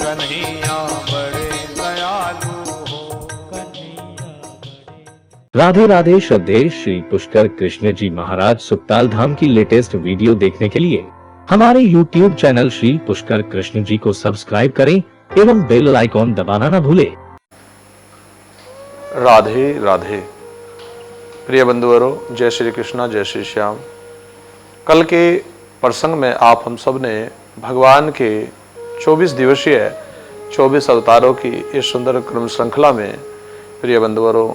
कन्हैया बड़े दयालु हो। राधे राधे। श्रद्धेय श्री पुष्कर कृष्ण जी महाराज सुखताल धाम की लेटेस्ट वीडियो देखने के लिए हमारे YouTube चैनल श्री पुष्कर कृष्ण जी को सब्सक्राइब करें एवं बेल आइकॉन दबाना न भूलें। राधे राधे। प्रिय बंधुवरों, जय श्री कृष्णा, जय श्री श्याम। कल के प्रसंग में आप हम सब ने भगवान के 24 दिवसीय 24 अवतारों की इस सुंदर क्रम श्रृंखला में प्रिय बंधुवरों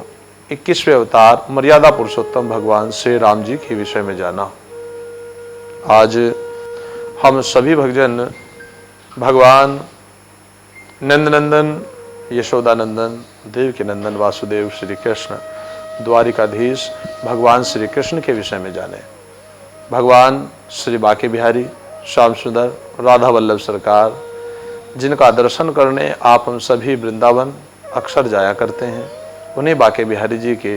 21वें अवतार मर्यादा पुरुषोत्तम भगवान श्री राम जी के विषय में जाना। आज हम सभी भक्तजन भगवान नंदनंदन, यशोदानंदन, देवकी नंदन वासुदेव श्री कृष्ण द्वारिकाधीश भगवान श्री कृष्ण के विषय में जाने। भगवान श्री बाके बिहारी, श्याम सुंदर, राधा वल्लभ सरकार, जिनका दर्शन करने आप हम सभी वृंदावन अक्सर जाया करते हैं, उन्हीं बाके बिहारी जी के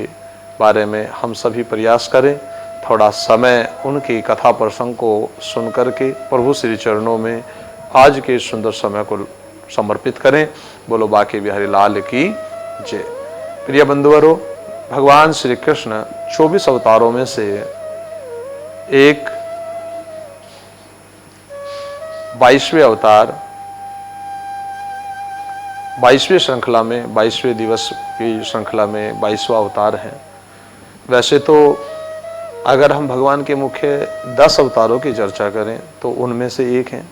बारे में हम सभी प्रयास करें। थोड़ा समय उनकी कथा प्रसंग को सुनकर के प्रभु श्री चरणों में आज के सुंदर समय को समर्पित करें। बोलो बाके बिहारी लाल की जय। प्रिय बंधुवरों, भगवान श्री कृष्ण 24 अवतारों में से एक 22वें अवतार, 22वें श्रृंखला में, 22वें दिवस की श्रृंखला में 22वां अवतार है। वैसे तो अगर हम भगवान के मुख्य 10 अवतारों की चर्चा करें तो उनमें से एक हैं,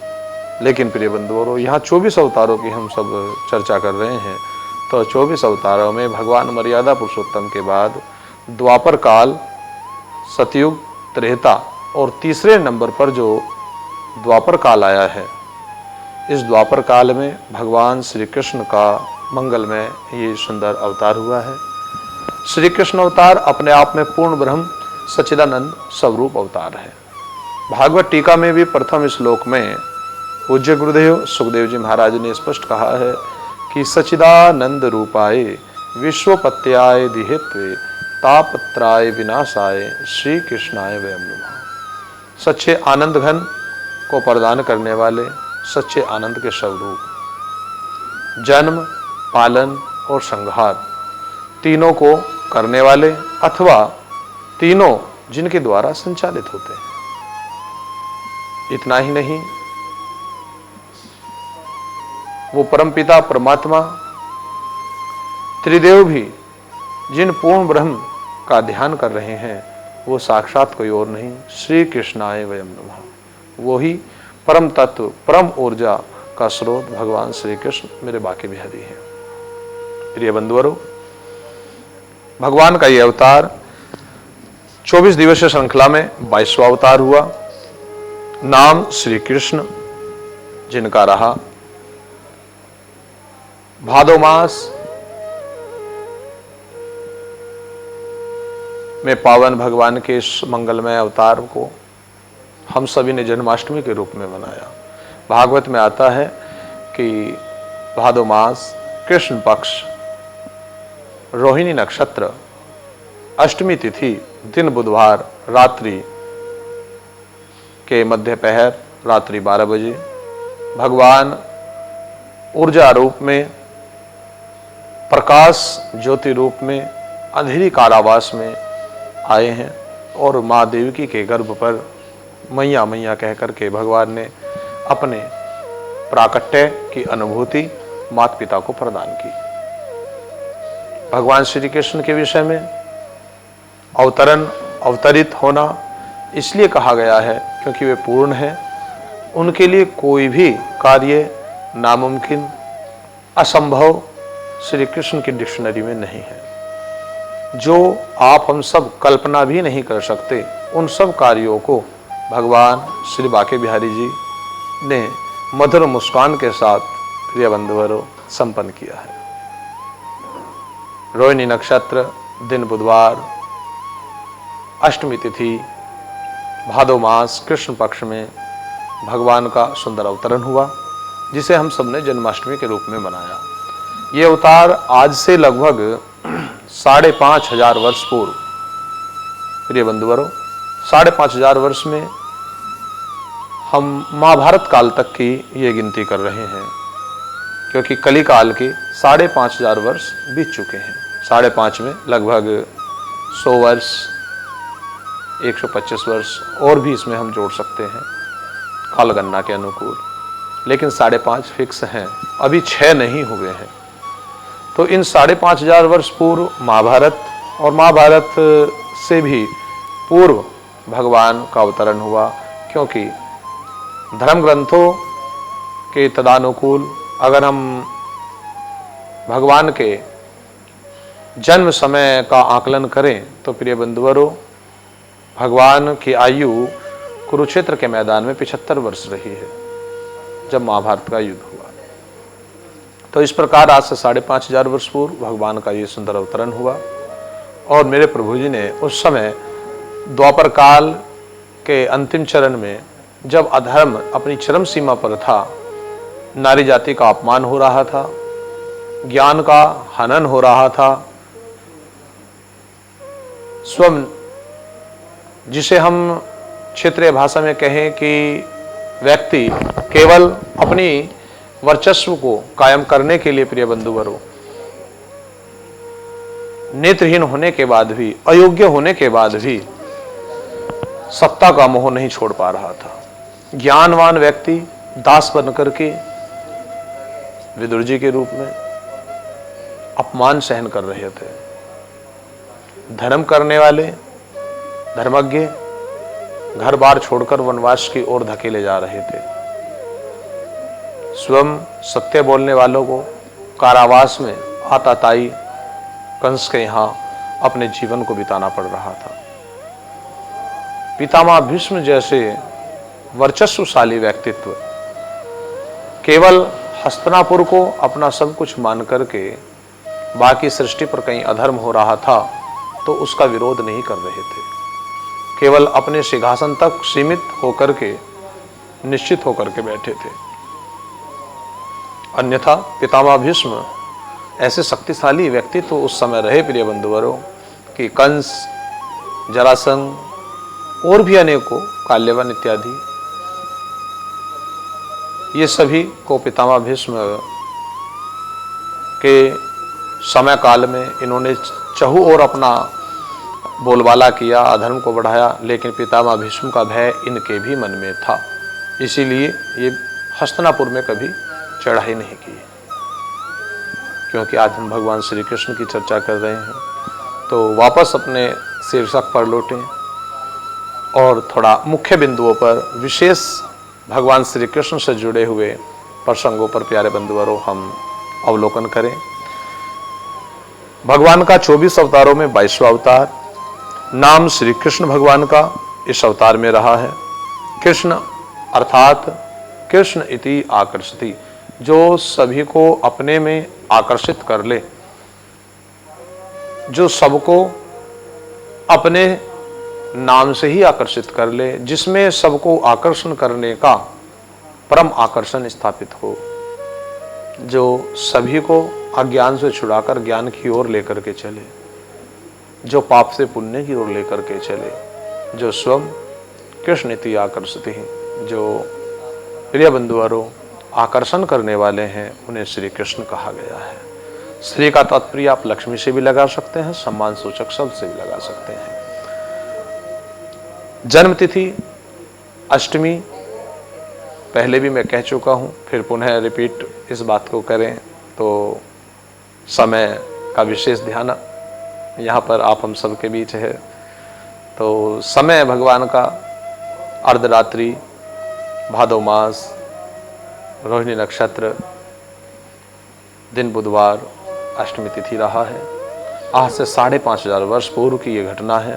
लेकिन प्रिय बंधुओं यहाँ 24 अवतारों की हम सब चर्चा कर रहे हैं। तो 24 अवतारों में भगवान मर्यादा पुरुषोत्तम के बाद द्वापर काल, सतयुग, त्रेता और तीसरे नंबर पर जो द्वापर काल आया है, इस द्वापर काल में भगवान श्री कृष्ण का मंगलमय ये सुंदर अवतार हुआ है। श्री कृष्ण अवतार अपने आप में पूर्ण ब्रह्म सच्चिदानंद स्वरूप अवतार है। भागवत टीका में भी प्रथम श्लोक में पूज्य गुरुदेव सुखदेव जी महाराज ने स्पष्ट कहा है कि सच्चिदानंद रूपाय विश्वपत्याय दिहित्वे तापत्राय विनाशाय श्री कृष्णाय वयं नमः। सच्चे आनंद घन को प्रदान करने वाले सच्चे आनंद के स्वरूप, जन्म, पालन और संहार तीनों को करने वाले अथवा तीनों जिनके द्वारा संचालित होते हैं। इतना ही नहीं, वो परमपिता परमात्मा त्रिदेव भी जिन पूर्ण ब्रह्म का ध्यान कर रहे हैं, वो साक्षात कोई और नहीं, श्री कृष्णाय वयं नमः। वो ही परम तत्व, परम ऊर्जा का स्रोत भगवान श्री कृष्ण मेरे बाके बिहारी हैं। प्रिय बंधुवरों, भगवान का ये अवतार 24 दिवसीय श्रृंखला में 22वां अवतार हुआ। नाम श्री कृष्ण जिनका रहा। भादो मास में पावन भगवान के इस मंगलमय अवतार को हम सभी ने जन्माष्टमी के रूप में मनाया। भागवत में आता है कि भादो मास कृष्ण पक्ष, रोहिणी नक्षत्र, अष्टमी तिथि, दिन बुधवार, रात्रि के मध्य पहर, रात्रि 12 बजे भगवान ऊर्जा रूप में, प्रकाश ज्योति रूप में अंधेरी कारावास में आए हैं और माँ देवकी के गर्भ पर मैया मैया कहकर के भगवान ने अपने प्राकट्य की अनुभूति माता पिता को प्रदान की। भगवान श्री कृष्ण के विषय में अवतरित होना इसलिए कहा गया है क्योंकि वे पूर्ण हैं। उनके लिए कोई भी कार्य नामुमकिन, असंभव श्री कृष्ण की डिक्शनरी में नहीं है। जो आप हम सब कल्पना भी नहीं कर सकते, उन सब कार्यों को भगवान श्री बाके बिहारी जी ने मधुर मुस्कान के साथ प्रिय बंधुवरों संपन्न किया है। रोहिणी नक्षत्र, दिन बुधवार, अष्टमी तिथि, भादो मास कृष्ण पक्ष में भगवान का सुंदर अवतरण हुआ, जिसे हम सबने जन्माष्टमी के रूप में मनाया। ये अवतार आज से लगभग 5,500 वर्ष पूर्व, प्रिय बंधुवरों 5,500 वर्ष में हम महाभारत काल तक की ये गिनती कर रहे हैं। क्योंकि कली काल के 5,500 वर्ष बीत चुके हैं। 5.5 में लगभग 100 वर्ष, 125 वर्ष और भी इसमें हम जोड़ सकते हैं काल गणना के अनुकूल, लेकिन 5.5 फिक्स हैं, अभी 6 नहीं हुए हैं। तो इन 5,500 वर्ष पूर्व महाभारत और महाभारत से भी पूर्व भगवान का अवतरण हुआ, क्योंकि धर्म ग्रंथों के तदानुकूल अगर हम भगवान के जन्म समय का आकलन करें तो प्रिय बंधुवरों, भगवान की आयु कुरुक्षेत्र के मैदान में 75 वर्ष रही है जब महाभारत का युद्ध हुआ। तो इस प्रकार आज से 5,500 वर्ष पूर्व भगवान का ये सुंदर अवतरण हुआ और मेरे प्रभु जी ने उस समय द्वापर काल के अंतिम चरण में, जब अधर्म अपनी चरम सीमा पर था, नारी जाति का अपमान हो रहा था, ज्ञान का हनन हो रहा था, स्वयं जिसे हम क्षेत्रीय भाषा में कहें कि व्यक्ति केवल अपनी वर्चस्व को कायम करने के लिए प्रिय बंधुवरों, नेत्रहीन होने के बाद भी, अयोग्य होने के बाद भी सत्ता का मोह नहीं छोड़ पा रहा था। ज्ञानवान व्यक्ति दास बन करके विदुर जी के रूप में अपमान सहन कर रहे थे। धर्म करने वाले धर्मज्ञ घर बार छोड़कर वनवास की ओर धकेले जा रहे थे। स्वयं सत्य बोलने वालों को कारावास में आताताई कंस के यहां अपने जीवन को बिताना पड़ रहा था। पितामह भीष्म जैसे वर्चस्वशाली व्यक्तित्व केवल हस्तिनापुर को अपना सब कुछ मान करके बाकी सृष्टि पर कहीं अधर्म हो रहा था तो उसका विरोध नहीं कर रहे थे। केवल अपने सिंहासन तक सीमित होकर के, निश्चित होकर के बैठे थे। अन्यथा पितामह भीष्म ऐसे शक्तिशाली व्यक्तित्व तो उस समय रहे प्रिय बंधुवरों कि कंस, जरासंध और भी अनेकों, काल्यवन इत्यादि, ये सभी को पितामह भीष्म के समय काल में इन्होंने चहु और अपना बोलबाला किया, अधर्म को बढ़ाया, लेकिन पितामह भीष्म का भय इनके भी मन में था। इसीलिए ये हस्तिनापुर में कभी चढ़ाई नहीं की। क्योंकि आज हम भगवान श्री कृष्ण की चर्चा कर रहे हैं, तो वापस अपने शीर्षक पर लौटें और थोड़ा मुख्य बिंदुओं पर, विशेष भगवान श्री कृष्ण से जुड़े हुए प्रसंगों पर प्यारे बंधुवरों हम अवलोकन करें। भगवान का 24 अवतारों में 22वां अवतार, नाम श्री कृष्ण भगवान का इस अवतार में रहा है। कृष्ण अर्थात कृष्ण इति आकर्षति, जो सभी को अपने में आकर्षित कर ले, जो सबको अपने नाम से ही आकर्षित कर ले, जिसमें सबको आकर्षण करने का परम आकर्षण स्थापित हो, जो सभी को अज्ञान से छुड़ाकर ज्ञान की ओर लेकर के चले, जो पाप से पुण्य की ओर लेकर के चले, जो स्वयं कृष्ण इति आकर्षति हैं, जो प्रिय बंधुवरों आकर्षण करने वाले हैं, उन्हें श्री कृष्ण कहा गया है। श्री का तात्पर्य आप लक्ष्मी से भी लगा सकते हैं, सम्मान सूचक शब्द से भी लगा सकते हैं। जन्म तिथि अष्टमी, पहले भी मैं कह चुका हूं, फिर पुनः रिपीट इस बात को करें तो समय का विशेष ध्यान यहाँ पर आप हम सब के बीच है। तो समय भगवान का अर्धरात्रि, भादो मास, रोहिणी नक्षत्र, दिन बुधवार, अष्टमी तिथि रहा है। आज से 5,500 वर्ष पूर्व की ये घटना है।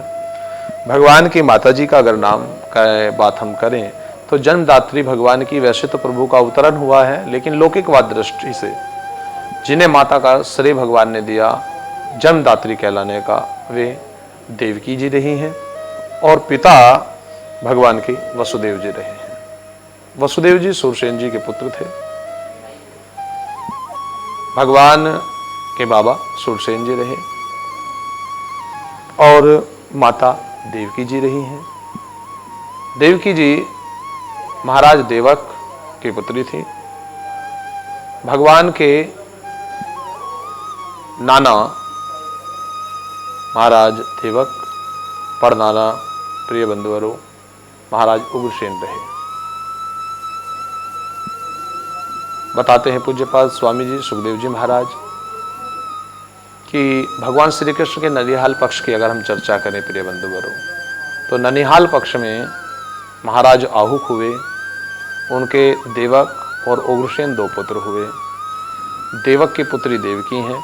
भगवान की माता जी का अगर नाम का बात हम करें तो जन्मदात्री भगवान की, वैसे तो प्रभु का अवतरण हुआ है, लेकिन लौकिकवाद दृष्टि से जिन्हें माता का श्रेय भगवान ने दिया जन्मदात्री कहलाने का, वे देवकी जी रही हैं और पिता भगवान के वसुदेव जी रहे हैं। वसुदेव जी सूरसेन जी के पुत्र थे। भगवान के बाबा सूरसेन जी रहे और माता देवकी जी रही हैं। देवकी जी महाराज देवक की पुत्री थी भगवान के नाना महाराज देवक, परनाना प्रिय बंधुवरों महाराज उग्रसेन रहे। बताते हैं पूज्यपाद स्वामी जी सुखदेव जी महाराज कि भगवान श्री कृष्ण के ननिहाल पक्ष की अगर हम चर्चा करें प्रिय बंधुवरों, तो ननिहाल पक्ष में महाराज आहुक हुए, उनके देवक और उग्रसेन दो पुत्र हुए। देवक की पुत्री देवकी हैं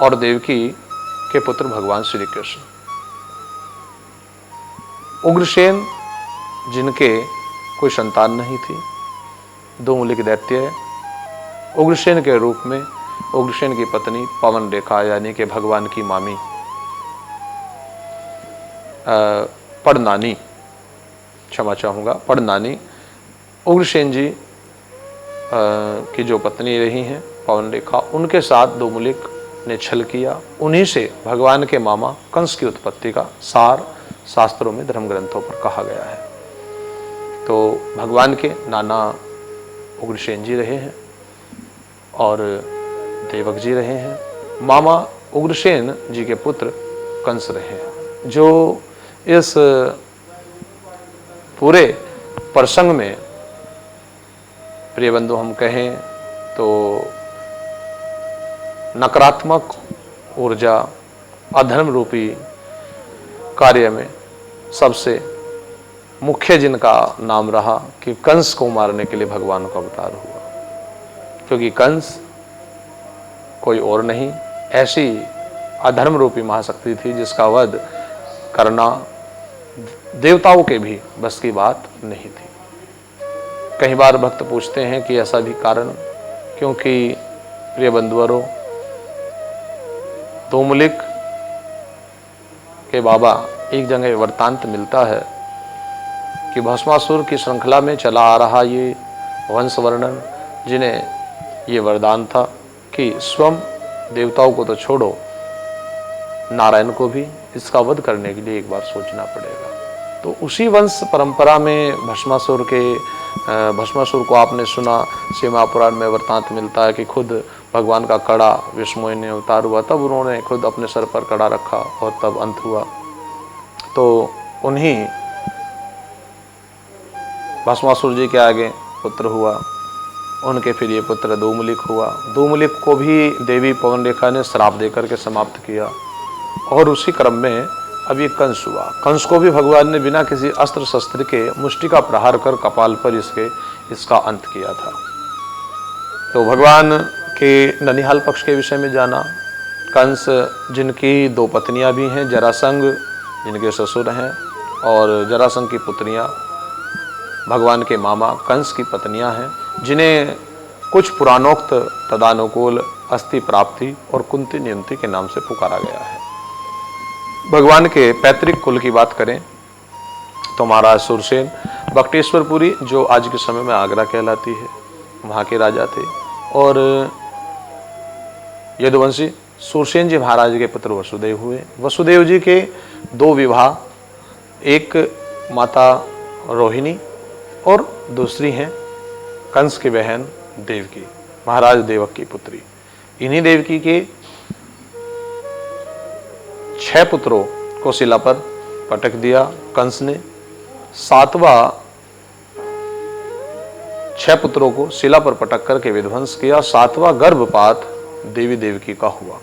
और देवकी के पुत्र भगवान श्री कृष्ण। उग्रसेन जिनके कोई संतान नहीं थी, दो मूलिक दैत्य है। उग्रसेन के रूप में उग्रसेन की पत्नी पवन रेखा यानी कि भगवान की मामी पड़नानी, क्षमा चाहूंगा, पड़नानी उग्रसेन जी की जो पत्नी रही हैं पवन रेखा, उनके साथ दो मूलिक ने छल किया। उन्हीं से भगवान के मामा कंस की उत्पत्ति का सार शास्त्रों में धर्म ग्रंथों पर कहा गया है। तो भगवान के नाना उग्रसेन जी रहे हैं और देवक जी रहे हैं। मामा उग्रसेन जी के पुत्र कंस रहे हैं। जो इस पूरे प्रसंग में प्रिय बंधु हम कहें तो नकारात्मक ऊर्जा अधर्म रूपी कार्य में सबसे मुख्य जिनका नाम रहा कि कंस को मारने के लिए भगवान का अवतार हुआ, क्योंकि कंस कोई और नहीं, ऐसी अधर्म रूपी महाशक्ति थी जिसका वध करना देवताओं के भी बस की बात नहीं थी। कई बार भक्त पूछते हैं कि ऐसा भी कारण, क्योंकि प्रिय बंधुवरों दोमुलिक के बाबा एक जगह वृत्तांत मिलता है कि भस्मासुर की श्रृंखला में चला आ रहा ये वंश वर्णन, जिन्हें ये वरदान था कि स्वयं देवताओं को तो छोड़ो, नारायण को भी इसका वध करने के लिए एक बार सोचना पड़ेगा। तो उसी वंश परंपरा में भस्मासुर को आपने सुना, सीमा पुराण में वृत्तांत मिलता है कि खुद भगवान का कड़ा विष्णु ने अवतार हुआ, तब उन्होंने खुद अपने सर पर कड़ा रखा और तब अंत हुआ। तो उन्हीं भस्मासुर जी के आगे पुत्र हुआ, उनके फिर ये पुत्र दोमुलिक हुआ। दोमुलिक को भी देवी पवन रेखा ने श्राप देकर के समाप्त किया और उसी क्रम में अब ये कंस हुआ। कंस को भी भगवान ने बिना किसी अस्त्र शस्त्र के मुष्टि का प्रहार कर कपाल पर इसका अंत किया था। तो भगवान के ननिहाल पक्ष के विषय में जाना। कंस जिनकी दो पत्नियां भी हैं, जरासंग जिनके ससुर हैं और जरासंग की पुत्रियां भगवान के मामा कंस की पत्नियां हैं, जिन्हें कुछ पुराणोक्त तदानुकूल अस्थि प्राप्ति और कुंती नियंती के नाम से पुकारा गया है। भगवान के पैतृक कुल की बात करें तो महाराज सुरसेन बक्टेश्वरपुरी, जो आज के समय में आगरा कहलाती है, वहाँ के राजा थे। और यदुवंशी सुरसेन जी महाराज के पुत्र वसुदेव हुए। वसुदेव जी के दो विवाह, एक माता रोहिणी और दूसरी हैं कंस की बहन देवकी, महाराज देवक की पुत्री। इन्हीं देवकी के 6 पुत्रों को शिला पर पटक दिया कंस ने। 7वां 6 पुत्रों को शिला पर पटक करके विध्वंस किया। 7वां गर्भपात देवी देवकी का हुआ।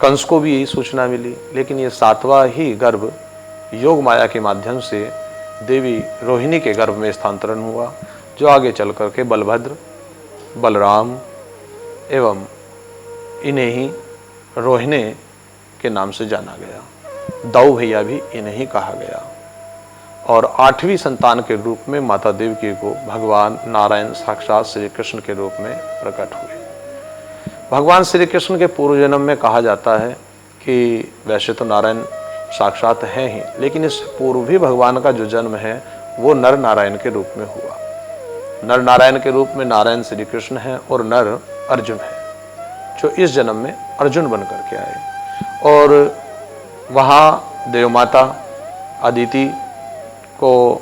कंस को भी यही सूचना मिली, लेकिन ये 7वां ही गर्भ योग माया के माध्यम से देवी रोहिणी के गर्भ में स्थानांतरण हुआ, जो आगे चल करके बलभद्र, बलराम एवं इन्हें ही रोहिणी के नाम से जाना गया। दाऊ भैया भी इन्हें ही कहा गया। और 8वीं संतान के रूप में माता देवकी को भगवान नारायण साक्षात श्री कृष्ण के रूप में प्रकट हुए। भगवान श्री कृष्ण के पूर्व जन्म में कहा जाता है कि वैसे तो नारायण साक्षात हैं ही, लेकिन इससे पूर्व भी भगवान का जो जन्म है वो नर नारायण के रूप में हुआ। नर नारायण के रूप में नारायण श्री कृष्ण हैं और नर अर्जुन है, जो इस जन्म में अर्जुन बन करके आए। और वहाँ देवमाता अदिति को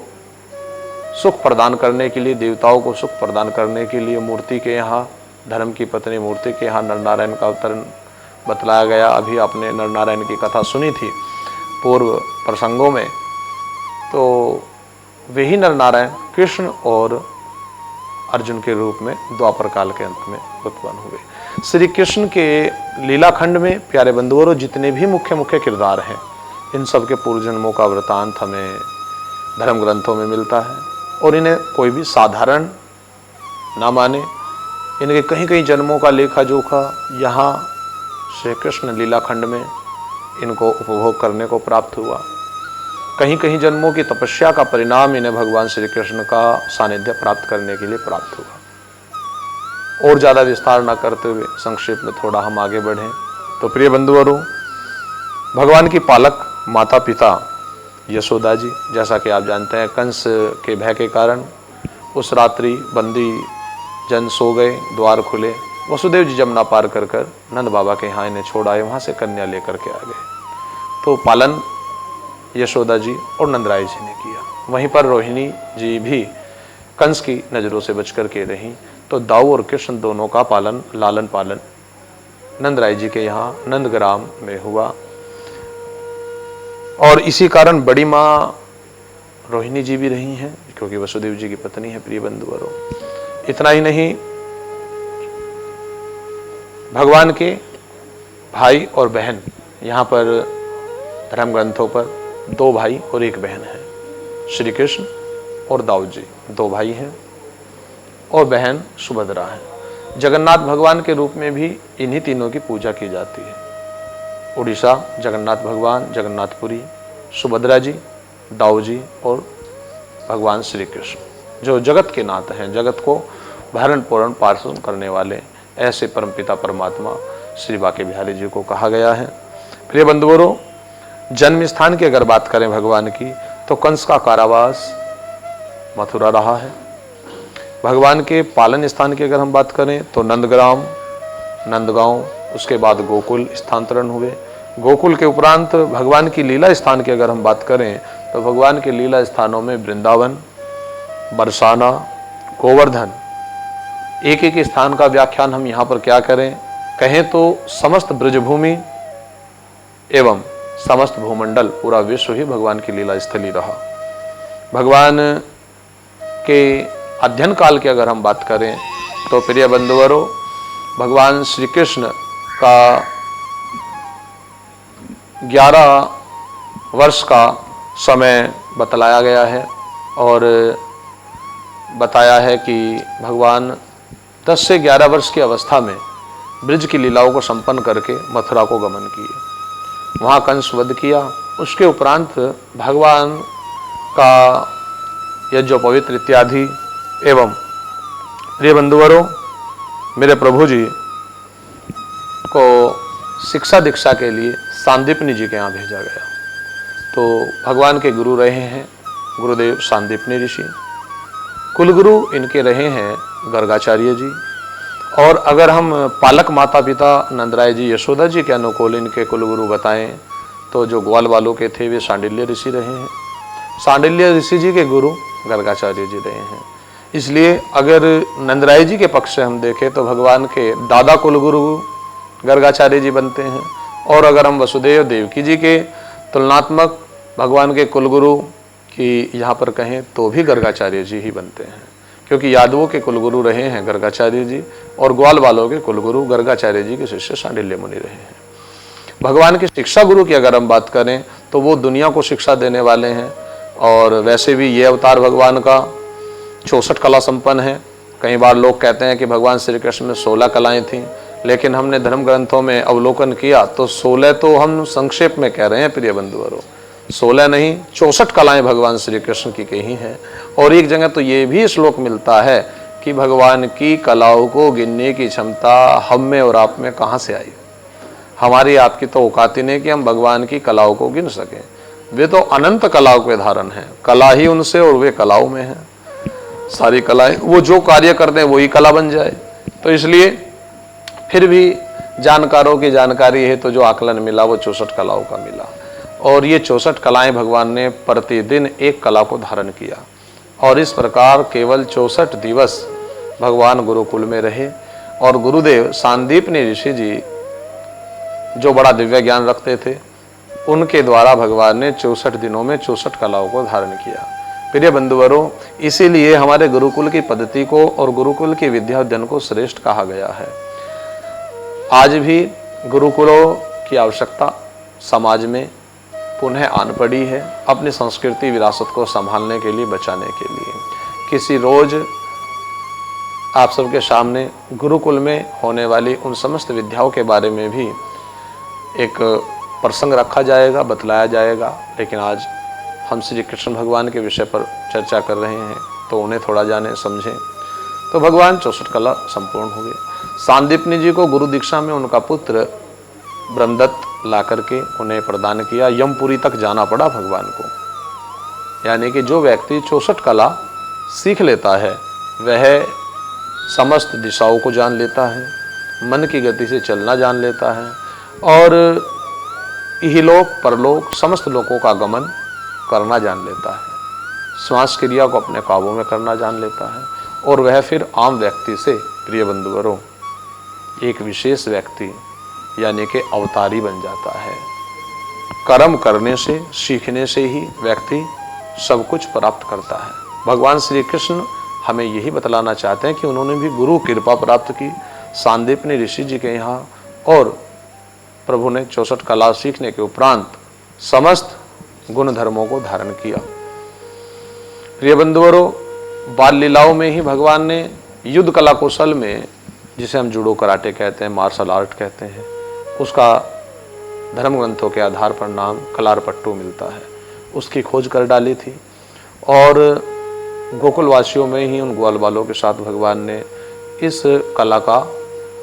सुख प्रदान करने के लिए, देवताओं को सुख प्रदान करने के लिए मूर्ति के यहाँ, धर्म की पत्नी मूर्ति के यहाँ नर नारायण का अवतरण बतलाया गया। अभी आपने नर नारायण की कथा सुनी थी पूर्व प्रसंगों में। तो वही नर नारायण कृष्ण और अर्जुन के रूप में द्वापर काल के अंत में उत्पन्न हुए। श्री कृष्ण के लीलाखंड में प्यारे बंधुओं जितने भी मुख्य मुख्य किरदार हैं, इन सब के पूर्व जन्मों का वृतांत हमें धर्म ग्रंथों में मिलता है और इन्हें कोई भी साधारण ना माने। इनके कहीं कहीं जन्मों का लेखा जोखा यहाँ श्री कृष्ण लीलाखंड में इनको उपभोग करने को प्राप्त हुआ। कहीं कहीं जन्मों की तपस्या का परिणाम इन्हें भगवान श्री कृष्ण का सानिध्य प्राप्त करने के लिए प्राप्त हुआ। और ज़्यादा विस्तार न करते हुए संक्षेप में थोड़ा हम आगे बढ़ें तो प्रिय बंधुवरों, भगवान की पालक माता पिता यशोदा जी, जैसा कि आप जानते हैं, कंस के भय के कारण उस रात्रि बंदी जन सो गए, द्वार खुले। वसुदेव जी जमुना पार कर कर नंद बाबा के यहाँ इन्हें छोड़ आए, वहाँ से कन्या लेकर के आ गए। तो पालन यशोदा जी और नंदराय जी ने किया। वहीं पर रोहिणी जी भी कंस की नज़रों से बच कर के रहीं। तो दाऊ और कृष्ण दोनों का पालन, लालन पालन नंदराय जी के यहाँ नंदग्राम में हुआ। और इसी कारण बड़ी माँ रोहिणी जी भी रही हैं, क्योंकि वसुदेव जी की पत्नी है। प्रिय बंधुवरों, इतना ही नहीं, भगवान के भाई और बहन, यहाँ पर धर्म ग्रंथों पर 2 भाई और 1 बहन है। श्री कृष्ण और दाऊद जी 2 भाई हैं और बहन सुभद्रा है। जगन्नाथ भगवान के रूप में भी इन्हीं तीनों की पूजा की जाती है। उड़ीसा जगन्नाथ भगवान, जगन्नाथपुरी, सुभद्रा जी, दाऊ जी और भगवान श्री कृष्ण, जो जगत के नाथ हैं, जगत को भरण पोषण पालन करने वाले ऐसे परमपिता परमात्मा श्री बांके बिहारी जी को कहा गया है। प्रिय बंधुवरों, जन्म स्थान की अगर बात करें भगवान की, तो कंस का कारावास मथुरा रहा है। भगवान के पालन स्थान की अगर हम बात करें तो नंदग्राम, नंदगांव, उसके बाद गोकुल स्थानांतरण हुए। गोकुल के उपरांत भगवान की लीला स्थान की अगर हम बात करें तो भगवान के लीला स्थानों में वृंदावन, बरसाना, गोवर्धन, एक एक स्थान का व्याख्यान हम यहाँ पर क्या करें, कहें तो समस्त ब्रजभूमि एवं समस्त भूमंडल, पूरा विश्व ही भगवान की लीला स्थली रहा। भगवान के अध्ययन काल की अगर हम बात करें तो प्रिय बंधुवरों, भगवान श्री कृष्ण का 11 वर्ष का समय बतलाया गया है और बताया है कि भगवान 10 से 11 वर्ष की अवस्था में ब्रज की लीलाओं को संपन्न करके मथुरा को गमन किए, वहाँ कंस वध किया। उसके उपरांत भगवान का यज्ञ पवित्र इत्यादि एवं प्रिय बंधुवरों, मेरे प्रभु जी को शिक्षा दीक्षा के लिए सांदीपनी जी के यहाँ भेजा गया। तो भगवान के गुरु रहे हैं गुरुदेव सांदीपनी ऋषि, कुलगुरु इनके रहे हैं गर्गाचार्य जी। और अगर हम पालक माता पिता नंदराय जी, यशोदा जी के अनुकूल इनके कुलगुरु बताएं तो जो ग्वाल वालों के थे वे सांडिल्य ऋषि रहे हैं। सांडिल्य ऋषि जी के गुरु गर्गाचार्य जी रहे हैं। इसलिए अगर नंदराय जी के पक्ष से हम देखें तो भगवान के दादा कुलगुरु गर्गाचार्य जी बनते हैं। और अगर हम वसुदेव देवकी जी के तुलनात्मक भगवान के कुलगुरु की यहाँ पर कहें तो भी गर्गाचार्य जी ही बनते हैं, क्योंकि यादवों के कुलगुरु रहे हैं गर्गाचार्य जी और ग्वाल वालों के कुलगुरु गर्गाचार्य जी के शिष्य सांडिल्य मुनि रहे हैं। भगवान के शिक्षा गुरु की अगर हम बात करें तो वो दुनिया को शिक्षा देने वाले हैं। और वैसे भी ये अवतार भगवान का 64 कला संपन्न है। कई बार लोग कहते हैं कि भगवान श्री कृष्ण में 16 कलाएं थीं, लेकिन हमने धर्म ग्रंथों में अवलोकन किया तो 16 तो हम संक्षेप में कह रहे हैं प्रिय बंधुवरों, 16 नहीं 64 कलाएं भगवान श्री कृष्ण की कही हैं। और एक जगह तो ये भी श्लोक मिलता है कि भगवान की कलाओं को गिनने की क्षमता हम में और आप में कहाँ से आई। हमारी आपकी तो औकात ही नहीं कि हम भगवान की कलाओं को गिन सकें। वे तो अनंत कलाओं के धारण हैं, कला ही उनसे और वे कलाओं में हैं। सारी कलाएं, वो जो कार्य करते हैं वही कला बन जाए। तो इसलिए फिर भी जानकारों की जानकारी है तो जो आकलन मिला वो 64 कलाओं का मिला। और ये 64 कलाएं भगवान ने प्रतिदिन एक कला को धारण किया। और इस प्रकार केवल 64 दिवस भगवान गुरुकुल में रहे। और गुरुदेव सांदीपनी ऋषि जी जो बड़ा दिव्य ज्ञान रखते थे, उनके द्वारा भगवान ने 64 दिनों में 64 कलाओं को धारण किया। प्रिय बंधुवरों, इसीलिए हमारे गुरुकुल की पद्धति को और गुरुकुल की विद्या अध्ययन को श्रेष्ठ कहा गया है। आज भी गुरुकुलों की आवश्यकता समाज में पुनः आन पड़ी है, अपनी संस्कृति विरासत को संभालने के लिए, बचाने के लिए। किसी रोज आप सबके सामने गुरुकुल में होने वाली उन समस्त विद्याओं के बारे में भी एक प्रसंग रखा जाएगा, बतलाया जाएगा। लेकिन आज हम श्री कृष्ण भगवान के विषय पर चर्चा कर रहे हैं, तो उन्हें थोड़ा जाने समझें। तो भगवान 64 कला संपूर्ण हो गए। सांदीपनी जी को गुरु दीक्षा में उनका पुत्र ब्रह्मदत्त ला करके उन्हें प्रदान किया। यमपुरी तक जाना पड़ा भगवान को। यानी कि जो व्यक्ति 64 कला सीख लेता है, वह समस्त दिशाओं को जान लेता है, मन की गति से चलना जान लेता है, और इहलोक परलोक समस्त लोकों का गमन करना जान लेता है, श्वास क्रिया को अपने काबू में करना जान लेता है, और वह फिर आम व्यक्ति से, प्रिय बंधुवरों, एक विशेष व्यक्ति यानी कि अवतारी बन जाता है। कर्म करने से, सीखने से ही व्यक्ति सब कुछ प्राप्त करता है। भगवान श्री कृष्ण हमें यही बतलाना चाहते हैं कि उन्होंने भी गुरु कृपा प्राप्त की सांदीपनी ऋषि जी के यहाँ, और प्रभु ने 64 कला सीखने के उपरांत समस्त गुण धर्मों को धारण किया। प्रिय बंधुवरों, बाल लीलाओं में ही भगवान ने युद्ध कला कौशल में, जिसे हम जूडो कराटे कहते हैं, मार्शल आर्ट कहते हैं, उसका धर्म ग्रंथों के आधार पर नाम कलारपट्टू मिलता है, उसकी खोज कर डाली थी। और गोकुलवासियों में ही उन ग्वाल बालों के साथ भगवान ने इस कला का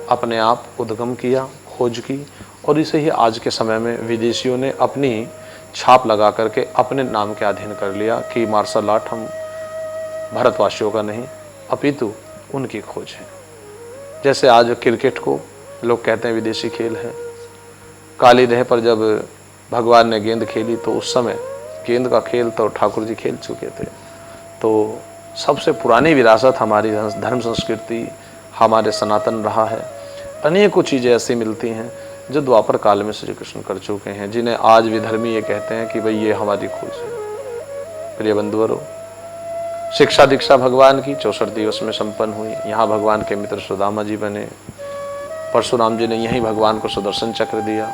अपने आप उद्गम किया, खोज की, और इसे ही आज के समय में विदेशियों ने अपनी छाप लगा करके अपने नाम के अधीन कर लिया कि मार्शल आर्ट हम भारतवासियों का नहीं, अपितु उनकी खोज है। जैसे आज क्रिकेट को लोग कहते हैं विदेशी खेल है। काली देह पर जब भगवान ने गेंद खेली तो उस समय गेंद का खेल तो ठाकुर जी खेल चुके थे। तो सबसे पुरानी विरासत हमारी धर्म संस्कृति, हमारे सनातन रहा है। अनेकों चीज़ें ऐसी मिलती हैं जो द्वापर काल में श्री कृष्ण कर चुके हैं, जिन्हें आज विधर्मी ये कहते हैं कि भाई ये हमारी खोज है। प्रिय बंधुवरों, शिक्षा दीक्षा भगवान की 64 दिवस में संपन्न हुई। यहाँ भगवान के मित्र सुदामा जी बने, परशुराम जी ने यहीं भगवान को सुदर्शन चक्र दिया,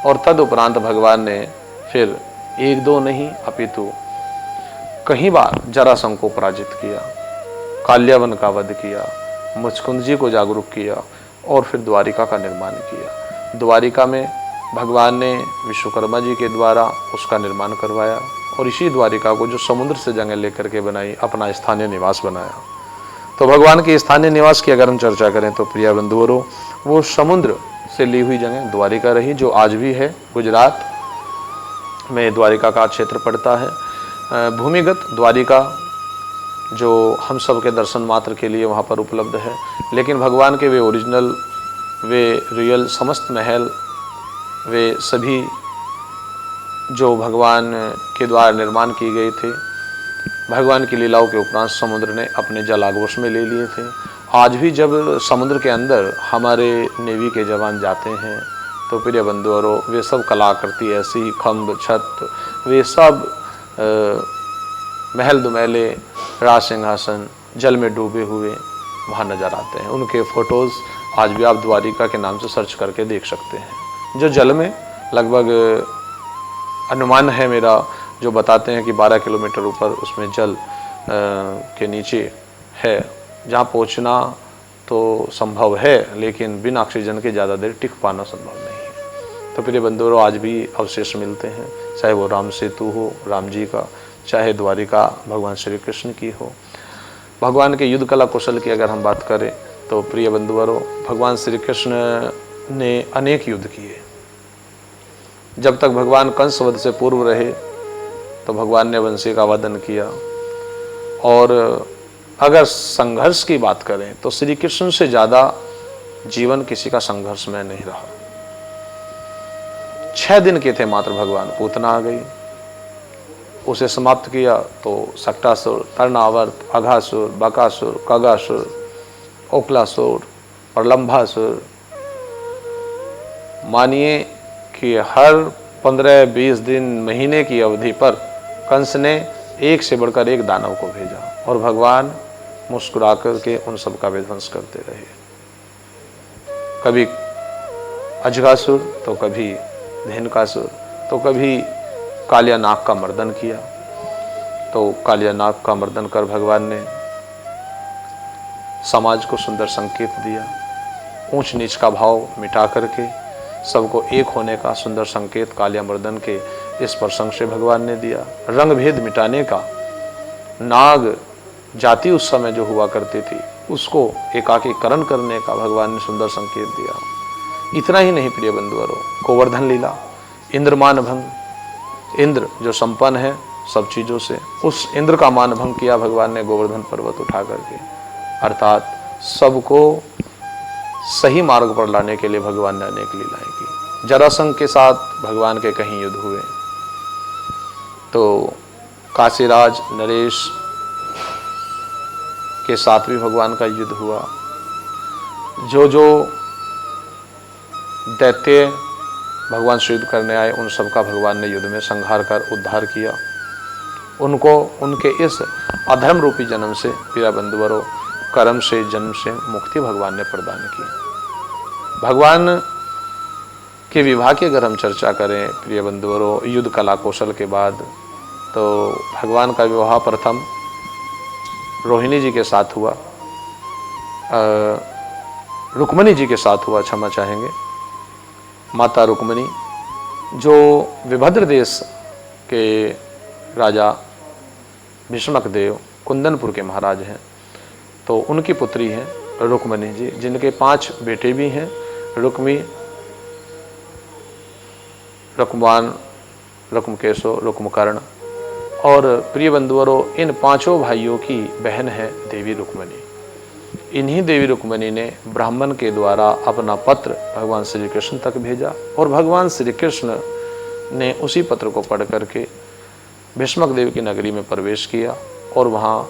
और तदुपरांत भगवान ने फिर एक दो नहीं अपितु कई बार जरासंध को पराजित किया, काल्यावन का वध किया, मुचकुंद जी को जागरूक किया, और फिर द्वारिका का निर्माण किया। द्वारिका में भगवान ने विश्वकर्मा जी के द्वारा उसका निर्माण करवाया, और इसी द्वारिका को जो समुद्र से जगह लेकर के बनाई, अपना स्थानीय निवास बनाया। तो भगवान के स्थानीय निवास की अगर हम चर्चा करें तो प्रिय बंधुवरों, वो समुद्र से ली हुई जगह द्वारिका रही, जो आज भी है। गुजरात में द्वारिका का क्षेत्र पड़ता है। भूमिगत द्वारिका जो हम सब के दर्शन मात्र के लिए वहाँ पर उपलब्ध है, लेकिन भगवान के वे ओरिजिनल, वे रियल समस्त महल, वे सभी जो भगवान के द्वारा निर्माण किए गए थे, भगवान की लीलाओं के उपरांत समुद्र ने अपने जल आगोश में ले लिए थे। आज भी जब समुद्र के अंदर हमारे नेवी के जवान जाते हैं तो प्रिय बंधुओं, वे सब कलाकृति ऐसी, खम्भ छत, वे सब महल दुमैले, राज सिंहासन जल में डूबे हुए वहाँ नजर आते हैं। उनके फोटोज़ आज भी आप द्वारिका के नाम से सर्च करके देख सकते हैं, जो जल में लगभग अनुमान है मेरा, जो बताते हैं कि 12 किलोमीटर ऊपर उसमें जल के नीचे है, जहाँ पहुँचना तो संभव है, लेकिन बिना ऑक्सीजन के ज़्यादा देर टिक पाना संभव नहीं है। तो प्रिय बंधुओं, आज भी अवशेष मिलते हैं, चाहे वो राम सेतु हो राम जी का, चाहे द्वारिका भगवान श्री कृष्ण की हो। भगवान के युद्ध कला कौशल की अगर हम बात करें तो प्रिय बंधुवरों, भगवान श्री कृष्ण ने अनेक युद्ध किए। जब तक भगवान कंस वध से पूर्व रहे तो भगवान ने वंशी का वधन किया। और अगर संघर्ष की बात करें तो श्री कृष्ण से ज़्यादा जीवन किसी का संघर्ष में नहीं रहा। 6 दिन के थे मात्र, भगवान पूतना आ गई, उसे समाप्त किया तो सक्टासुर, तृणावर्त, अघासुर, बकासुर, खगासुर, ओकलासुर और लंभासुर, मानिए कि हर 15-20 दिन, महीने की अवधि पर कंस ने एक से बढ़कर एक दानव को भेजा और भगवान मुस्कुरा करके उन सब का विध्वंस करते रहे। कभी अजगासुर, तो कभी धेनुकासुर, तो कभी कालिया नाग का मर्दन किया। तो कालिया नाग का मर्दन कर भगवान ने समाज को सुंदर संकेत दिया। ऊंच नीच का भाव मिटा करके सबको एक होने का सुंदर संकेत कालिया मर्दन के इस प्रसंग से भगवान ने दिया। रंग भेद मिटाने का, नाग जाति उस समय जो हुआ करती थी उसको एकाकीकरण करने का भगवान ने सुंदर संकेत दिया। इतना ही नहीं प्रिय बंधुवरों, गोवर्धन लीला, इंद्र मान भंग, इंद्र जो संपन्न है सब चीजों से, उस इंद्र का मान भंग किया भगवान ने गोवर्धन पर्वत उठा करके। अर्थात सबको सही मार्ग पर लाने के लिए भगवान ने अनेक लीलाएं की। जरासंध के साथ भगवान के कहीं युद्ध हुए, तो काशीराज नरेश के साथ भी भगवान का युद्ध हुआ। जो जो दैत्य भगवान से युद्ध करने आए उन सबका भगवान ने युद्ध में संहार कर उद्धार किया। उनको उनके इस अधर्म रूपी जन्म से, प्रिय बंधुवरों, कर्म से, जन्म से मुक्ति भगवान ने प्रदान की। भगवान के विवाह की अगर हम चर्चा करें प्रिय बंधुवरों, युद्ध कला कौशल के बाद, तो भगवान का विवाह प्रथम रोहिणी जी के साथ हुआ, रुक्मणी जी के साथ हुआ, क्षमा चाहेंगे, माता रुक्मणी जो विभद्र देश के राजा भीष्मक देव कुंदनपुर के महाराज हैं, तो उनकी पुत्री हैं रुक्मणी जी, जिनके 5 बेटे भी हैं, रुक्मी, रुक्मान, रुक्मकेशो, रुक्मकर्ण। और प्रिय बंधुवरों, इन 5 भाइयों की बहन है देवी रुक्मणी। इन्हीं देवी रुक्मणी ने ब्राह्मण के द्वारा अपना पत्र भगवान श्री कृष्ण तक भेजा और भगवान श्री कृष्ण ने उसी पत्र को पढ़ करके भीष्मक देव की नगरी में प्रवेश किया और वहाँ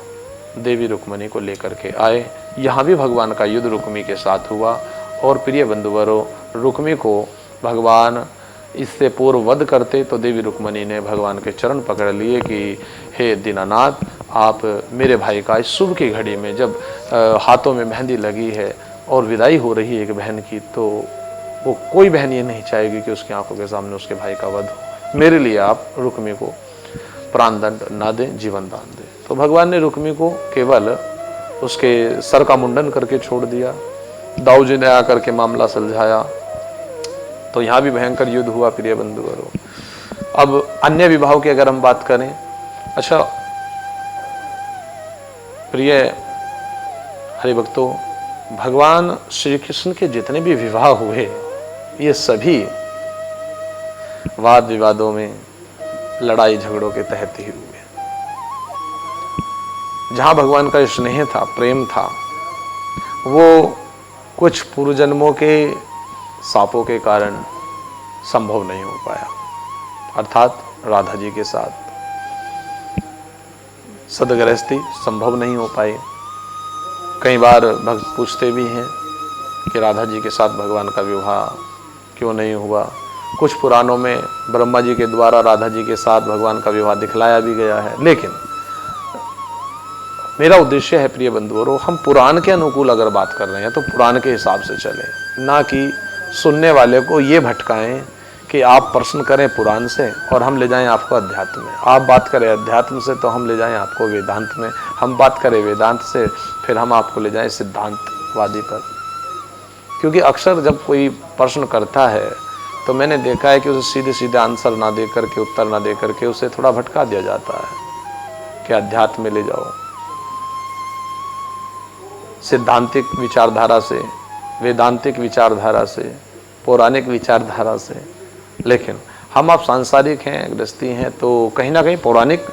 देवी रुक्मणी को लेकर के आए। यहाँ भी भगवान का युद्ध रुक्मी के साथ हुआ और प्रिय बंधुवरों, रुक्मी को भगवान इससे पूर्व वध करते तो देवी रुक्मणी ने भगवान के चरण पकड़ लिए कि हे दीनानाथ, आप मेरे भाई का इस शुभ की घड़ी में, जब हाथों में मेहंदी लगी है और विदाई हो रही है एक बहन की, तो वो कोई बहन ये नहीं चाहेगी कि उसकी आंखों के सामने उसके भाई का वध हो। मेरे लिए आप रुक्मी को प्राण दंड ना दें, जीवन दान दें। तो भगवान ने रुक्मी को केवल उसके सर का मुंडन करके छोड़ दिया। दाऊ जी ने आकर के मामला सुलझाया। तो यहाँ भी भयंकर युद्ध हुआ प्रिय बंधुवरों। अब अन्य विवाहों की अगर हम बात करें, अच्छा प्रिय हरिभक्तों, भगवान श्री कृष्ण के जितने भी विवाह हुए ये सभी वाद विवादों में, लड़ाई झगड़ों के तहत ही हुए। जहां भगवान का स्नेह था, प्रेम था, वो कुछ पूर्व जन्मों के सापों के कारण संभव नहीं हो पाया। अर्थात राधा जी के साथ सदगृहस्थी संभव नहीं हो पाई। कई बार भक्त पूछते भी हैं कि राधा जी के साथ भगवान का विवाह क्यों नहीं हुआ। कुछ पुराणों में ब्रह्मा जी के द्वारा राधा जी के साथ भगवान का विवाह दिखलाया भी गया है। लेकिन मेरा उद्देश्य है प्रिय बंधुओं, हम पुराण के अनुकूल अगर बात कर रहे हैं तो पुराण के हिसाब से चलें, ना कि सुनने वाले को ये भटकाएं कि आप प्रश्न करें पुराण से और हम ले जाएं आपको अध्यात्म में। आप बात करें अध्यात्म से तो हम ले जाएं आपको वेदांत में। हम बात करें वेदांत से फिर हम आपको ले जाएं सिद्धांतवादी पर। क्योंकि अक्सर जब कोई प्रश्न करता है तो मैंने देखा है कि उसे सीधे सीधे आंसर ना दे करके, उत्तर ना दे करके उसे थोड़ा भटका दिया जाता है कि अध्यात्म में ले जाओ, सिद्धांतिक विचारधारा से, वेदांतिक विचारधारा से, पौराणिक विचारधारा से। लेकिन हम आप सांसारिक हैं, गृहस्थी हैं, तो कहीं ना कहीं पौराणिक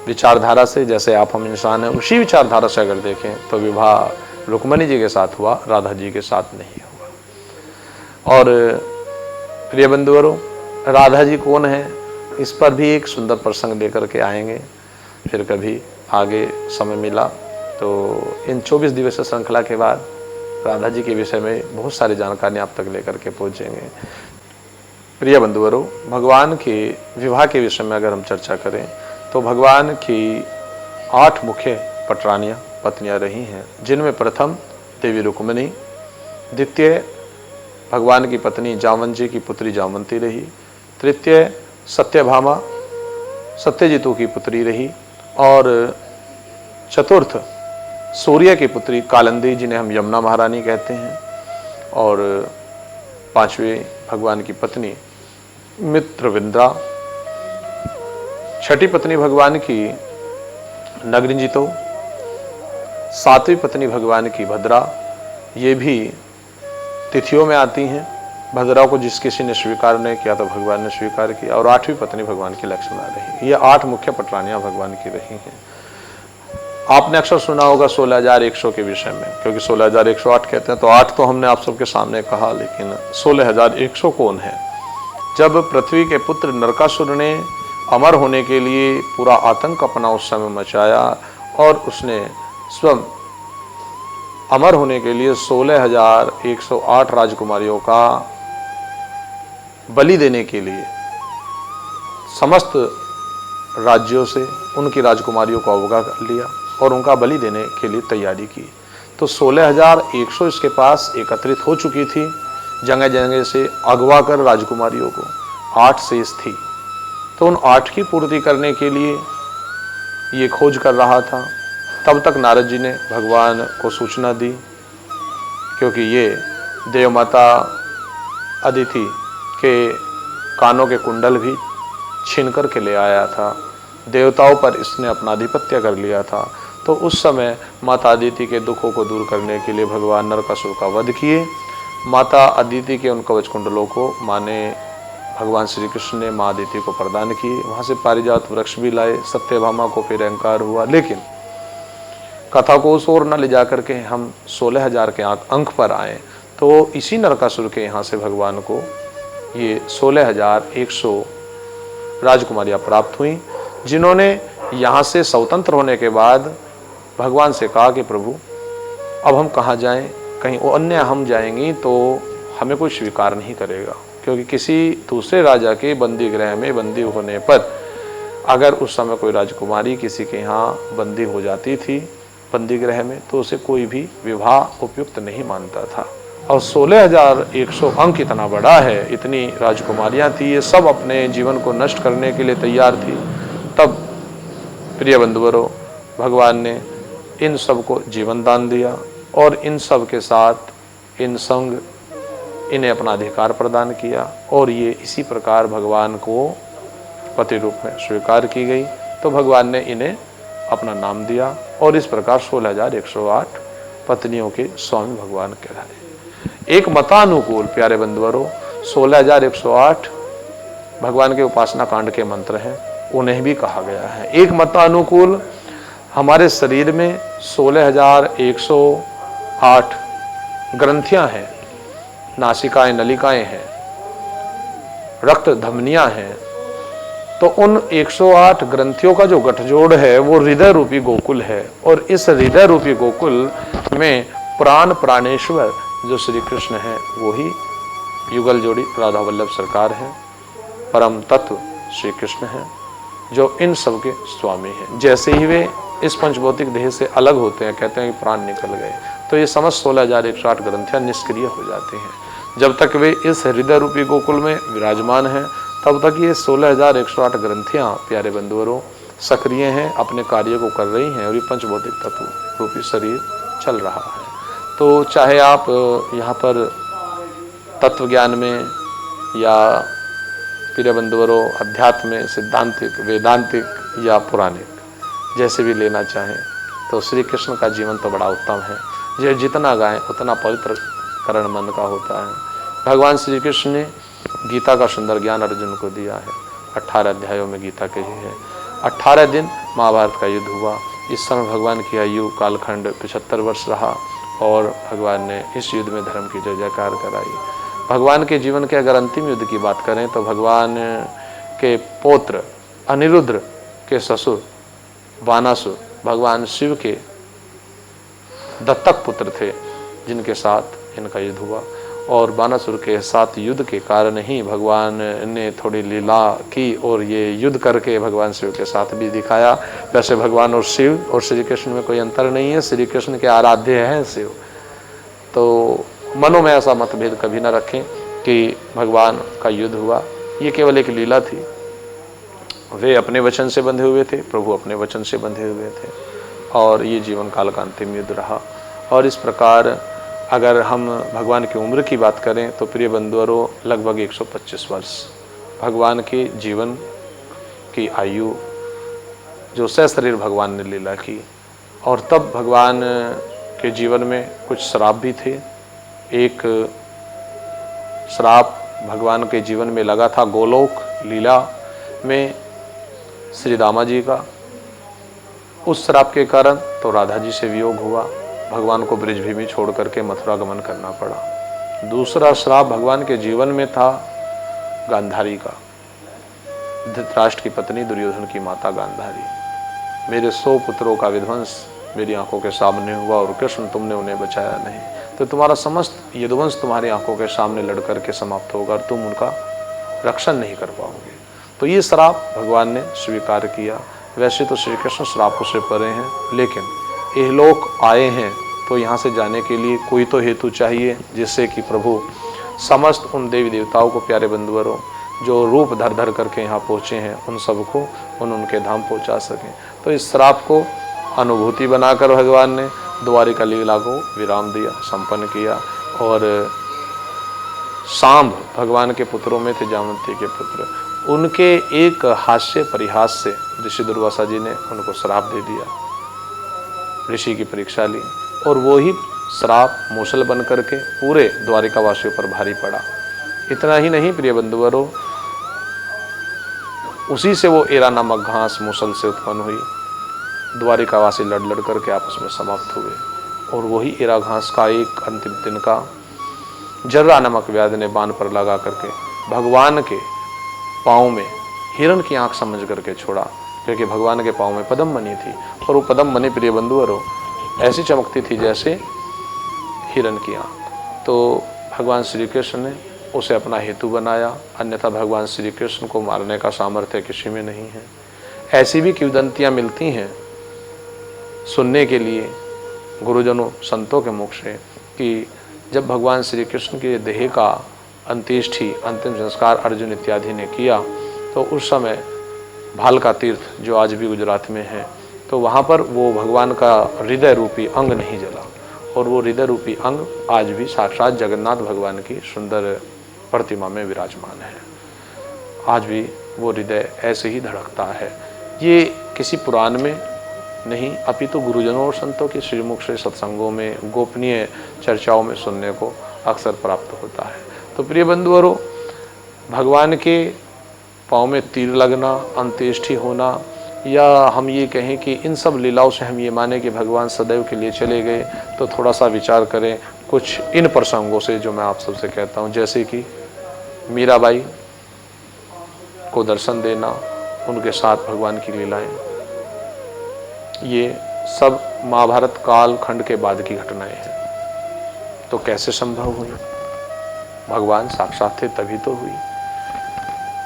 विचारधारा से, जैसे आप हम इंसान हैं, उसी विचारधारा से अगर देखें तो विवाह रुक्मणी जी के साथ हुआ, राधा जी के साथ नहीं हुआ। और प्रिय बंधुवरों, राधा जी कौन है? इस पर भी एक सुंदर प्रसंग लेकर के आएंगे। फिर कभी आगे समय मिला तो इन 24 दिवसीय श्रृंखला के बाद राधा जी के विषय में बहुत सारी जानकारी आप तक लेकर के पहुँचेंगे। प्रिय बंधुवरों, भगवान के विवाह के विषय में अगर हम चर्चा करें तो भगवान की 8 मुख्य पत्नियां रही हैं, जिनमें प्रथम देवी रुक्मिणी, द्वितीय भगवान की पत्नी जामवंत जी की पुत्री जामवंती रही, तृतीय सत्यभामा सत्यजितु की पुत्री रही, और चतुर्थ सूर्य की पुत्री कालिंदी जिन्हें हम यमुना महारानी कहते हैं, और पांचवें भगवान की पत्नी मित्रविंद्रा, छठी पत्नी भगवान की नगरिंजितो, सातवीं पत्नी भगवान की भद्रा, ये भी तिथियों में आती हैं। भद्रा को जिस किसी ने स्वीकार नहीं किया तो भगवान ने स्वीकार किया, और 8वीं पत्नी भगवान की लक्ष्मणा रही। ये 8 मुख्य पटरानियां भगवान की रही हैं। आपने अक्सर सुना होगा 16,100 के विषय में, क्योंकि 16,108 कहते हैं, तो 8 तो हमने आप सबके सामने कहा, लेकिन 16,100 कौन है? जब पृथ्वी के पुत्र नरकासुर ने अमर होने के लिए पूरा आतंक अपना उस समय मचाया, और उसने स्वयं अमर होने के लिए 16,108 राजकुमारियों का बलि देने के लिए समस्त राज्यों से उनकी राजकुमारियों को अवगा कर लिया और उनका बलि देने के लिए तैयारी की। तो 16,100 इसके पास एकत्रित हो चुकी थी, जगह जगह से अगवा कर राजकुमारियों को। 8 शेष थी, तो उन 8 की पूर्ति करने के लिए ये खोज कर रहा था। तब तक नारद जी ने भगवान को सूचना दी, क्योंकि ये देवमाता अदिति के कानों के कुंडल भी छीन कर के ले आया था। देवताओं पर इसने अपना आधिपत्य कर लिया था। तो उस समय माता अदिति के दुखों को दूर करने के लिए भगवान नरकासुर का वध किए। माता अदिति के उन कवच कुंडलों को माने भगवान श्री कृष्ण ने माँ अदिति को प्रदान किए। वहाँ से पारिजात वृक्ष भी लाए। सत्यभामा को फिर अहंकार हुआ, लेकिन कथा को उस ओर न ले जाकर के हम 16,000 के अंक पर आए। तो इसी नरकासुर के यहाँ से भगवान को ये 16,100 राजकुमारियाँ प्राप्त हुई, जिन्होंने यहाँ से स्वतंत्र होने के बाद भगवान से कहा कि प्रभु अब हम कहाँ जाएं, कहीं अन्य हम जाएंगी तो हमें कोई स्वीकार नहीं करेगा, क्योंकि किसी दूसरे राजा के बंदी गृह में बंदी होने पर अगर उस समय कोई राजकुमारी किसी के यहाँ बंदी हो जाती थी बंदी गृह में, तो उसे कोई भी विवाह उपयुक्त नहीं मानता था। और 16,100 अंक इतना बड़ा है, इतनी राजकुमारियां थी, ये सब अपने जीवन को नष्ट करने के लिए तैयार थी। तब प्रिय बंधुवरों, भगवान ने इन सब को जीवन दान दिया और इन सब के साथ इन संग इन्हें अपना अधिकार प्रदान किया, और ये इसी प्रकार भगवान को पति रूप में स्वीकार की गई। तो भगवान ने इन्हें अपना नाम दिया और इस प्रकार 16,108 पत्नियों के स्वामी भगवान कहलाए। एक मतानुकूल प्यारे बंधुवरों 16,108 भगवान के उपासना कांड के मंत्र हैं, उन्हें भी कहा गया है। एक मतानुकूल हमारे शरीर में 16,108 ग्रंथियां हैं, नासिकाएं नलिकाएं हैं, रक्त धमनियां हैं। तो उन 108 ग्रंथियों का जो गठजोड़ है वो हृदय रूपी गोकुल है, और इस हृदय रूपी गोकुल में प्राण प्राणेश्वर जो श्री कृष्ण है वो ही युगल जोड़ी राधा वल्लभ सरकार है, परम तत्व श्री कृष्ण है, जो इन सब के स्वामी हैं। जैसे ही वे इस पंचभौतिक देह से अलग होते हैं, कहते हैं कि प्राण निकल गए, तो ये समस्त 16,108 ग्रंथियां निष्क्रिय हो जाती हैं। जब तक वे इस हृदय रूपी गोकुल में विराजमान हैं तब तक ये 16,108 ग्रंथियां प्यारे बंधुवरों सक्रिय हैं, अपने कार्य को कर रही हैं, और ये पंचभौतिक तत्व रूपी शरीर चल रहा है। तो चाहे आप यहाँ पर तत्व ज्ञान में या प्रिय बंधुवरों अध्यात्म में, सिद्धांतिक, वेदांतिक या पुराणिक, जैसे भी लेना चाहें, तो श्री कृष्ण का जीवन तो बड़ा उत्तम है। जो जितना गाएं उतना पवित्र करण मन का होता है। भगवान श्री कृष्ण ने गीता का सुंदर ज्ञान अर्जुन को दिया है। 18 अध्यायों में गीता कही है। 18 दिन महाभारत का युद्ध हुआ। इस समय भगवान की आयु कालखंड 75 वर्ष रहा, और भगवान ने इस युद्ध में धर्म की जय जयकार कराई। भगवान के जीवन के अगर अंतिम युद्ध की बात करें तो भगवान के पौत्र अनिरुद्ध के ससुर बानासुर भगवान शिव के दत्तक पुत्र थे, जिनके साथ इनका युद्ध हुआ। और बानासुर के साथ युद्ध के कारण ही भगवान ने थोड़ी लीला की और ये युद्ध करके भगवान शिव के साथ भी दिखाया। वैसे भगवान और शिव और श्री कृष्ण में कोई अंतर नहीं है, श्री कृष्ण के आराध्य हैं शिव। तो मनों में ऐसा मतभेद कभी ना रखें कि भगवान का युद्ध हुआ, ये केवल एक लीला थी। वे अपने वचन से बंधे हुए थे, प्रभु अपने वचन से बंधे हुए थे, और ये जीवन काल का अंतिम युद्ध रहा। और इस प्रकार अगर हम भगवान की उम्र की बात करें तो प्रिय बंधुओं लगभग 125 वर्ष भगवान के जीवन की आयु जो सशरीर भगवान ने लीला की। और तब भगवान के जीवन में कुछ श्राप भी थे। एक श्राप भगवान के जीवन में लगा था गोलोक लीला में श्री दामा जी का। उस श्राप के कारण तो राधा जी से वियोग हुआ, भगवान को ब्रिजभूमि छोड़ करके मथुरा गमन करना पड़ा। दूसरा श्राप भगवान के जीवन में था गांधारी का, धृतराष्ट्र की पत्नी दुर्योधन की माता गांधारी। मेरे 100 पुत्रों का विध्वंस मेरी आंखों के सामने हुआ और कृष्ण तुमने उन्हें बचाया नहीं, तो तुम्हारा समस्त यदुवंश तुम्हारी आंखों के सामने लड़ करके समाप्त होगा और तुम उनका रक्षण नहीं कर पाओगे। तो ये श्राप भगवान ने स्वीकार किया। वैसे तो श्री कृष्ण श्रापों से परे हैं, लेकिन इहलोक आए हैं तो यहाँ से जाने के लिए कोई तो हेतु चाहिए, जिससे कि प्रभु समस्त उन देवी देवताओं को, प्यारे बंधुवरों, जो रूप धर धर करके यहाँ पहुँचे हैं, उन सबको उनके धाम पहुँचा सकें। तो इस श्राप को अनुभूति बनाकर भगवान ने द्वारिका लीला को विराम दिया, संपन्न किया। और सांब भगवान के पुत्रों में थे, जामवंती के पुत्र, उनके एक हास्य परिहास से ऋषि दुर्वासा जी ने उनको श्राप दे दिया। ऋषि की परीक्षा ली और वो ही श्राप मूसल बन करके पूरे द्वारिका वासियों पर भारी पड़ा। इतना ही नहीं प्रिय बंधुवरों, उसी से वो एरा नामक घास मूसल से उत्पन्न हुई। द्वारिकावासी लड़ लड़ करके आपस में समाप्त हुए और वही एरा घास का एक अंतिम दिन का जर्रा नामक व्याधि ने बाण पर लगा करके भगवान के पाँव में हिरण की आंख समझ करके छोड़ा, क्योंकि भगवान के पाँव में पद्म मणि थी और वो पद्म मणि प्रिय बंधुवरों ऐसी चमकती थी जैसे हिरण की आंख। तो भगवान श्री कृष्ण ने उसे अपना हेतु बनाया, अन्यथा भगवान श्री कृष्ण को मारने का सामर्थ्य किसी में नहीं है। ऐसी भी किंवदंतियाँ मिलती हैं सुनने के लिए गुरुजनों संतों के मुख से कि जब भगवान श्री कृष्ण के देह का अंत्येष्टि अंतिम संस्कार अर्जुन इत्यादि ने किया, तो उस समय भालका तीर्थ जो आज भी गुजरात में है, तो वहाँ पर वो भगवान का हृदय रूपी अंग नहीं जला, और वो हृदय रूपी अंग आज भी साक्षात जगन्नाथ भगवान की सुंदर प्रतिमा में विराजमान है। आज भी वो हृदय ऐसे ही धड़कता है। ये किसी पुराण में नहीं, अपितु गुरुजनों और संतों के श्रीमुख से सत्संगों में गोपनीय चर्चाओं में सुनने को अक्सर प्राप्त होता है। तो प्रिय बंधुवरों, भगवान के पाँव में तीर लगना, अंत्येष्टि होना, या हम ये कहें कि इन सब लीलाओं से हम ये माने कि भगवान सदैव के लिए चले गए, तो थोड़ा सा विचार करें कुछ इन प्रसंगों से जो मैं आप सबसे कहता हूँ। जैसे कि मीराबाई को दर्शन देना, उनके साथ भगवान की लीलाएं, ये सब महाभारत काल खंड के बाद की घटनाएं हैं। तो कैसे संभव हुई? भगवान साक्षात थे तभी तो हुई।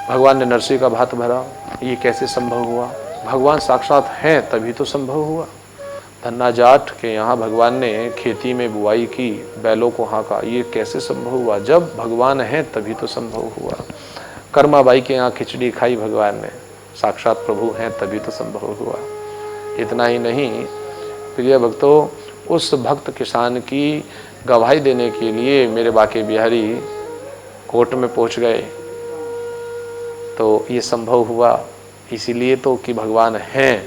भगवान ने नरसिंह का भात भरा, ये कैसे संभव हुआ? भगवान साक्षात हैं तभी तो संभव हुआ। धन्ना जाट के यहाँ भगवान ने खेती में बुआई की, बैलों को हाँका, ये कैसे संभव हुआ? जब भगवान हैं तभी तो संभव हुआ। कर्माबाई के यहाँ खिचड़ी खाई भगवान ने, साक्षात प्रभु हैं तभी तो संभव हुआ। इतना ही नहीं प्रिय भक्तों, उस भक्त किसान की गवाही देने के लिए मेरे बाके बिहारी कोर्ट में पहुंच गए, तो ये संभव हुआ इसीलिए तो कि भगवान हैं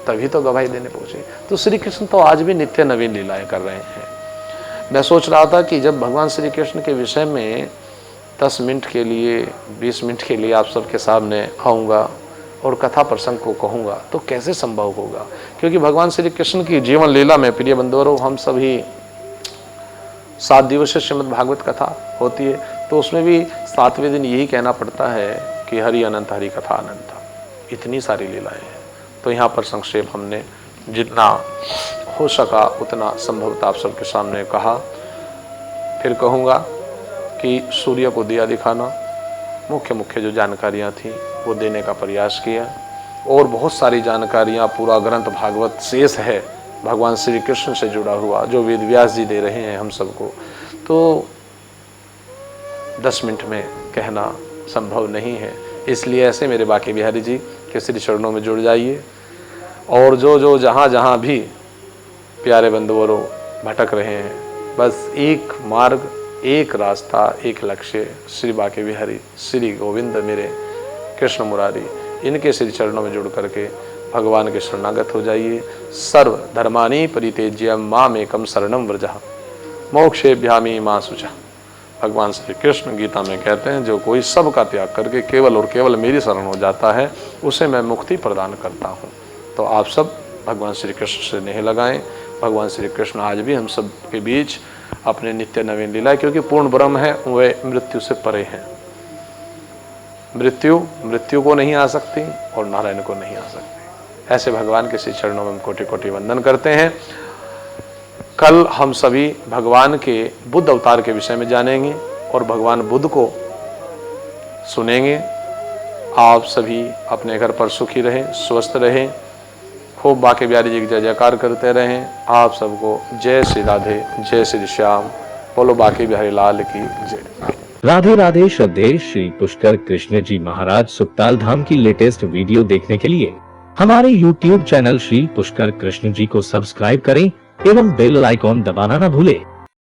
तभी तो गवाही देने पहुंचे। तो श्री कृष्ण तो आज भी नित्य नवीन लीलाएं कर रहे हैं। मैं सोच रहा था कि जब भगवान श्री कृष्ण के विषय में 10 मिनट के लिए 20 मिनट के लिए आप सबके सामने आऊँगा और कथा प्रसंग को कहूँगा तो कैसे संभव होगा, क्योंकि भगवान श्री कृष्ण की जीवन लीला में प्रिय बंधुओं हम सभी 7 दिवसीय श्रीमद् भागवत कथा होती है, तो उसमें भी 7वें दिन यही कहना पड़ता है कि हरि अनंत हरि कथा अनंत, इतनी सारी लीलाएं हैं। तो यहाँ पर संक्षेप हमने जितना हो सका उतना संभवतः आप सबके सामने कहा। फिर कहूँगा कि सूर्य को दिया दिखाना, मुख्य मुख्य जो जानकारियाँ थी वो देने का प्रयास किया, और बहुत सारी जानकारियाँ, पूरा ग्रंथ भागवत शेष है भगवान श्री कृष्ण से जुड़ा हुआ, जो वेद व्यास जी दे रहे हैं हम सबको, तो 10 मिनट में कहना संभव नहीं है। इसलिए ऐसे मेरे बाकी बिहारी जी के श्री चरणों में जुड़ जाइए, और जो जहाँ जहाँ भी प्यारे बंधुवरों भटक रहे हैं, बस एक मार्ग, एक रास्ता, एक लक्ष्य, श्री बाके बिहारी, श्री गोविंद मेरे कृष्ण मुरारी, इनके श्री चरणों में जुड़ करके भगवान के शरणागत हो जाइए। सर्व धर्मानि परित्यज्य माम एकम शरणम व्रजः मोक्षेभ्यामि मा शुचः। भगवान श्री कृष्ण गीता में कहते हैं, जो कोई सब का त्याग करके केवल और केवल मेरी शरण हो जाता है, उसे मैं मुक्ति प्रदान करता हूँ। तो आप सब भगवान श्री कृष्ण से नेह लगाएं। भगवान श्री कृष्ण आज भी हम सब के बीच अपने नित्य नवीन लीला, क्योंकि पूर्ण ब्रह्म है, वे मृत्यु से परे हैं। मृत्यु को नहीं आ सकती और नारायण को नहीं आ सकती। ऐसे भगवान के श्री चरणों में हम कोटि कोटि वंदन करते हैं। कल हम सभी भगवान के बुद्ध अवतार के विषय में जानेंगे और भगवान बुद्ध को सुनेंगे। आप सभी अपने घर पर सुखी रहें, स्वस्थ रहें, खूब बाके बिहारी जी की जय जयकार करते रहें। आप सबको जय श्री राधे, जय श्री श्याम, बोलो बाके बिहारी लाल की जय। राधे राधे। श्रद्धेय श्री पुष्कर कृष्ण जी महाराज सुकताल धाम की लेटेस्ट वीडियो देखने के लिए हमारे YouTube चैनल श्री पुष्कर कृष्ण जी को सब्सक्राइब करें एवं बेल आइकॉन दबाना न भूलें।